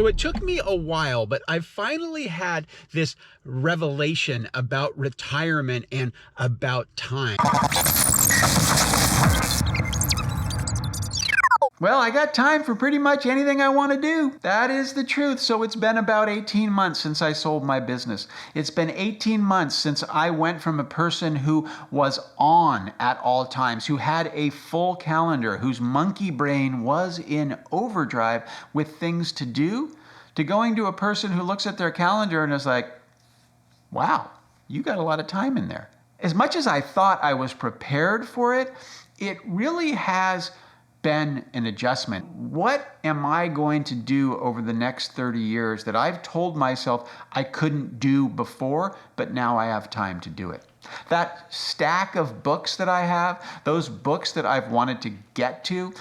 So it took me a while, but I finally had this revelation about retirement and about time. Well, I got time for pretty much anything I want to do. That is the truth. So it's been about 18 months since I sold my business. It's been 18 months since I went from a person who was on at all times, who had a full calendar, whose monkey brain was in overdrive with things to do, to going to a person who looks at their calendar and is like, wow, you got a lot of time in there. As much as I thought I was prepared for it, it really has been an adjustment. What am I going to do over the next 30 years that I've told myself I couldn't do before, but now I have time to do it? That stack of books that I have, those books that I've wanted to get to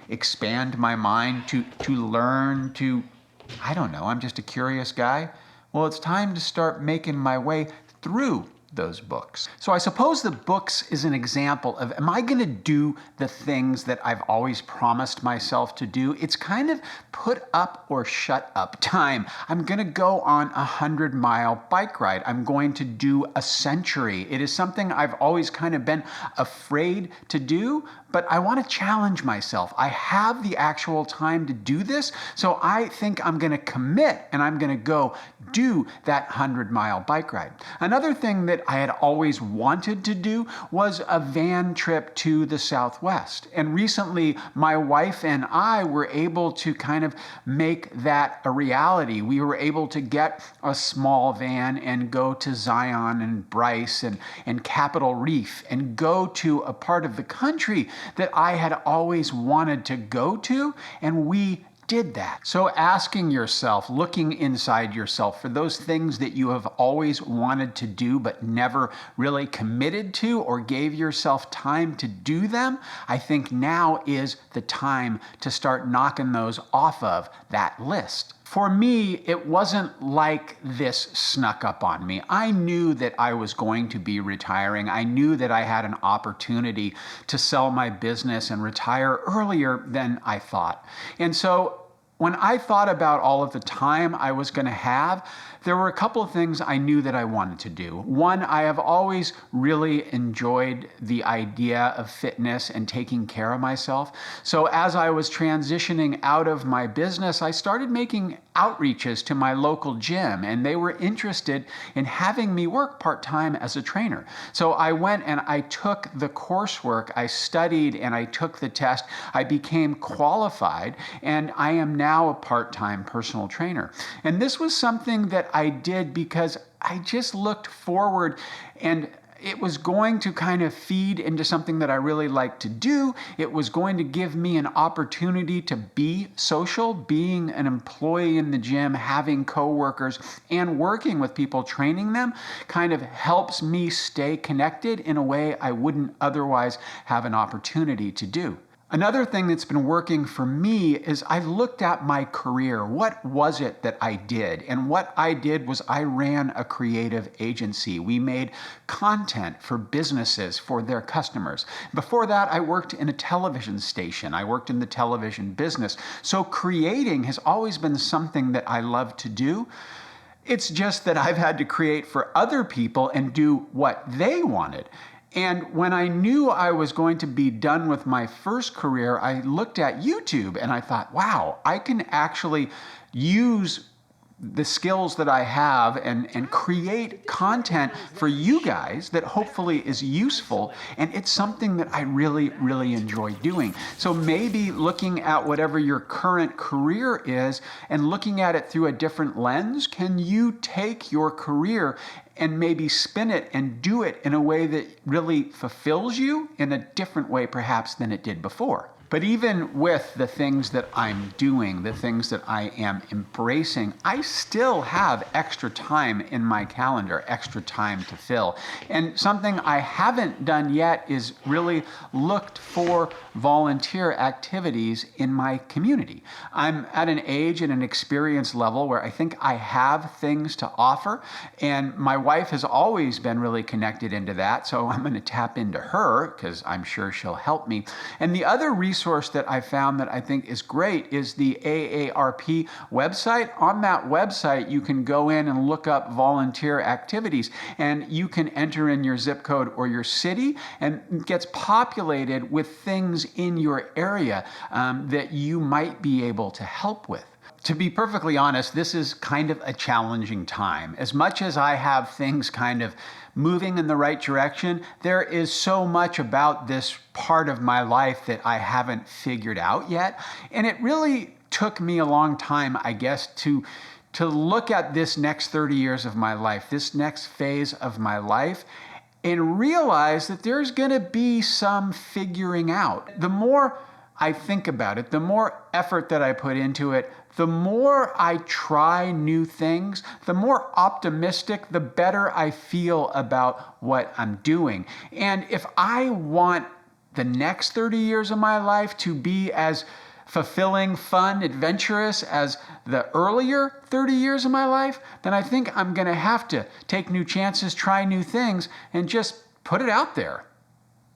expand my mind, to learn, I don't know, I'm just a curious guy. Well, it's time to start making my way through those books. So I suppose the books is an example of, am I going to do the things that I've always promised myself to do? It's kind of put up or shut up time. I'm going to go on a 100-mile bike ride. I'm going to do a century. It is something I've always kind of been afraid to do, but I want to challenge myself. I have the actual time to do this, so I think I'm going to commit and I'm going to go do that 100-mile bike ride. Another thing that I had always wanted to do was a van trip to the Southwest. And recently, my wife and I were able to kind of make that a reality. We were able to get a small van and go to Zion and Bryce and Capitol Reef and go to a part of the country that I had always wanted to go to, and we did that. So asking yourself, looking inside yourself for those things that you have always wanted to do but never really committed to or gave yourself time to do them, I think now is the time to start knocking those off of that list. For me, it wasn't like this snuck up on me. I knew that I was going to be retiring. I knew that I had an opportunity to sell my business and retire earlier than I thought. And so when I thought about all of the time I was going to have, there were a couple of things I knew that I wanted to do. One, I have always really enjoyed the idea of fitness and taking care of myself. So as I was transitioning out of my business, I started making outreaches to my local gym, and they were interested in having me work part-time as a trainer. So I went and I took the coursework, I studied and I took the test, I became qualified, and I am now a part-time personal trainer. And this was something that I did because I just looked forward, and it was going to kind of feed into something that I really like to do. It was going to give me an opportunity to be social, being an employee in the gym, having coworkers, and working with people, training them, kind of helps me stay connected in a way I wouldn't otherwise have an opportunity to do. Another thing that's been working for me is I looked at my career. What was it that I did? And what I did was I ran a creative agency. We made content for businesses, for their customers. Before that, I worked in a television station. I worked in the television business. So creating has always been something that I love to do. It's just that I've had to create for other people and do what they wanted. And when I knew I was going to be done with my first career, I looked at YouTube and I thought, wow, I can actually use the skills that I have and create content for you guys that hopefully is useful. And it's something that I really, really enjoy doing. So maybe looking at whatever your current career is and looking at it through a different lens, can you take your career and maybe spin it and do it in a way that really fulfills you in a different way perhaps than it did before? But even with the things that I'm doing, the things that I am embracing, I still have extra time in my calendar, extra time to fill. And something I haven't done yet is really looked for volunteer activities in my community. I'm at an age and an experience level where I think I have things to offer, and my wife has always been really connected into that, so I'm going to tap into her because I'm sure she'll help me. And the other resource that I found that I think is great is the AARP website. On that website, you can go in and look up volunteer activities, and you can enter in your zip code or your city, and it gets populated with things in your area that you might be able to help with. To be perfectly honest, this is kind of a challenging time. As much as I have things kind of moving in the right direction, there is so much about this part of my life that I haven't figured out yet. And it really took me a long time, I guess, to look at this next 30 years of my life, this next phase of my life, and realize that there's going to be some figuring out. The more I think about it, the more effort that I put into it, the more I try new things, the more optimistic, the better I feel about what I'm doing. And if I want the next 30 years of my life to be as fulfilling, fun, adventurous as the earlier 30 years of my life, then I think I'm going to have to take new chances, try new things, and just put it out there.